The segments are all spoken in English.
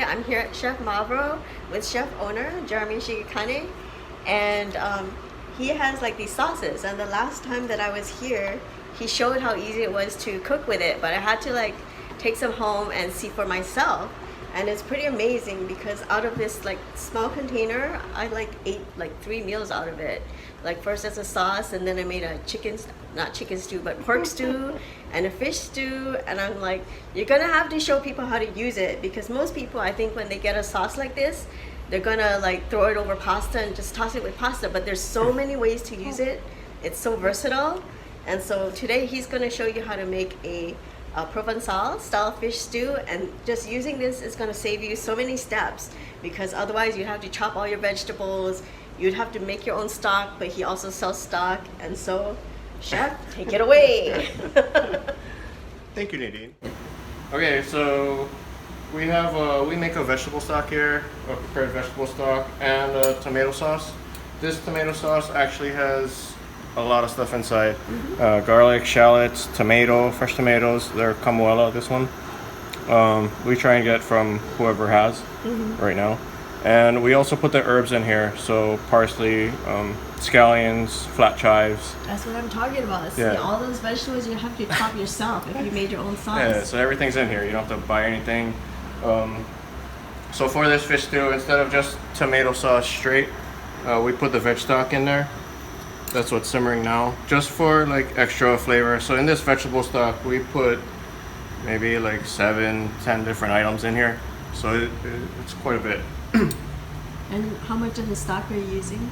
I'm here at Chef Mavro with chef owner Jeremy Shigekane, and he has like these sauces. And the last time that I was here, he showed how easy it was to cook with it, but I had to like take some home and see for myself. And it's pretty amazing because out of this like small container, I like ate like 3 meals out of it. Like first as a sauce, and then I made a not chicken stew, but pork stew and a fish stew. And I'm like, you're gonna have to show people how to use it, because most people, I think when they get a sauce like this, they're gonna like throw it over pasta and just toss it with pasta. But there's so many ways to use it. It's so versatile. And so today he's gonna show you how to make a Provencal-style fish stew, and just using this is going to save you so many steps, because otherwise you'd have to chop all your vegetables, you'd have to make your own stock, but he also sells stock. And so, chef, take it away. Thank you, Nadine. Okay, so we have we make a vegetable stock here, a prepared vegetable stock, and a tomato sauce. This tomato sauce actually has a lot of stuff inside. Garlic, shallots, tomato, fresh tomatoes. They're Camuela, this one. We try and get from whoever has right now. And we also put the herbs in here. So parsley, scallions, flat chives. That's what I'm talking about. See, all those vegetables you have to chop yourself if you made your own sauce. Yeah, so everything's in here. You don't have to buy anything. So for this fish stew, instead of just tomato sauce straight, we put the veg stock in there. That's what's simmering now, just for like extra flavor. So in this vegetable stock, we put maybe like 7-10 different items in here. So it's quite a bit. And how much of the stock are you using?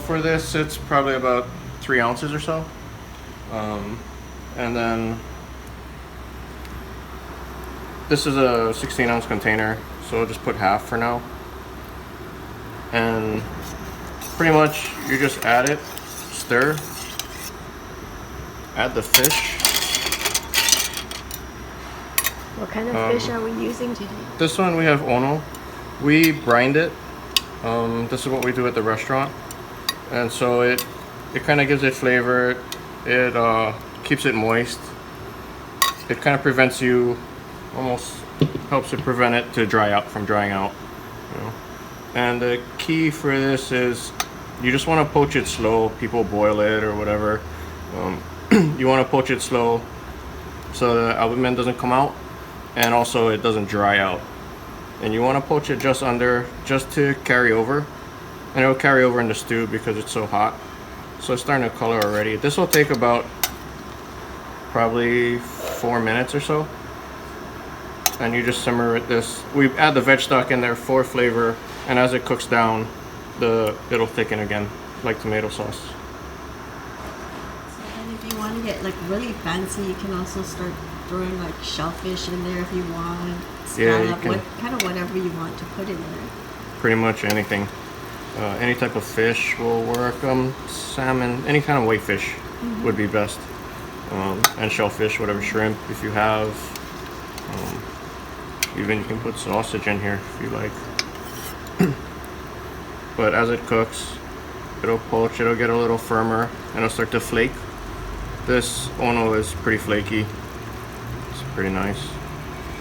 For this, it's probably about 3 ounces or so. And then this is a 16-ounce container, so I'll just put half for now. And pretty much you just add it. Stir, add the fish. What kind of fish are we using today? This one we have ono. We brine it. This is what we do at the restaurant, and so it kind of gives it flavor. It keeps it moist. It kind of prevents you, almost helps to prevent it to dry out from drying out. You know? And the key for this is, you just want to poach it slow. People boil it or whatever. You want to poach it slow so the albumin doesn't come out, and also it doesn't dry out. And you want to poach it just under, just to carry over, and it will carry over in the stew because it's so hot. So it's starting to color already. This will take about probably 4 minutes or so, and you just simmer it. We add the veg stock in there for flavor, and as it cooks down, it'll thicken again, like tomato sauce. So then if you want to get like really fancy, you can also start throwing like shellfish in there if you want. Scallop, kind of whatever you want to put in there. Pretty much anything. Any type of fish will work. Salmon, any kind of white fish would be best. And shellfish, whatever, shrimp if you have. Even you can put sausage in here if you like. But as it cooks, it'll poach, it'll get a little firmer, and it'll start to flake. This ono is pretty flaky. It's pretty nice.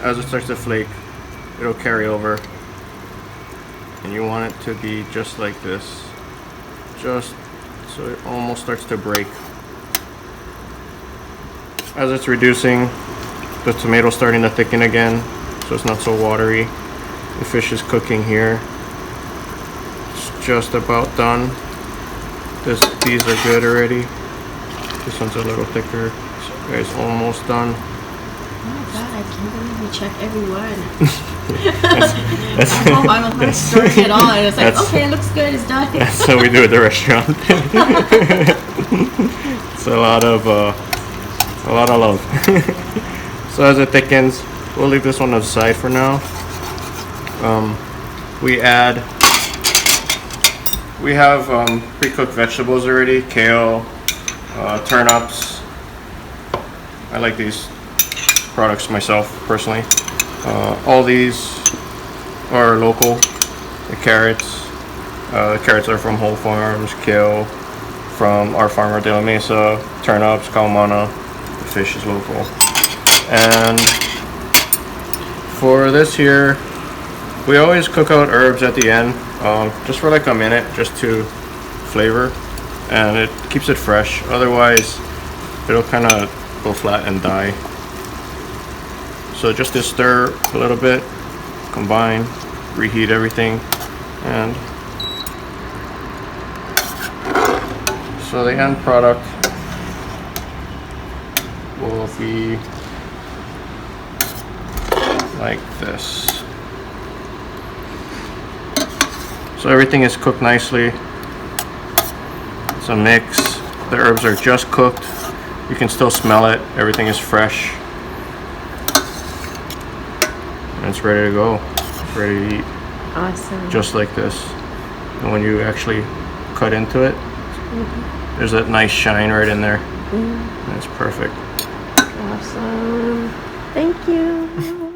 As it starts to flake, it'll carry over. And you want it to be just like this. Just so it almost starts to break. As it's reducing, the tomato's starting to thicken again, so it's not so watery. The fish is cooking here. Just about done. These are good already. This one's a little thicker. So it's almost done. Oh my god, I can't believe we check every one. I was not stirring it all, and it's like, okay, it looks good, it's done. That's how we do at the restaurant. It's a lot of love. So as it thickens, we'll leave this one aside for now. We have pre-cooked vegetables already, kale, turnips. I like these products myself, personally. All these are local. The carrots are from Whole Farms, kale from our farmer De La Mesa, turnips, calamana. The fish is local. And for this here, We always cook out herbs at the end, just for like a minute, just to flavor, and it keeps it fresh. Otherwise, it'll kind of go flat and die. So just to stir a little bit, combine, reheat everything, and so the end product will be like this. So everything is cooked nicely. It's a mix. The herbs are just cooked. You can still smell it. Everything is fresh. And it's ready to go. It's ready to eat. Awesome. Just like this. And when you actually cut into it, there's that nice shine right in there. That's perfect. Awesome. Thank you.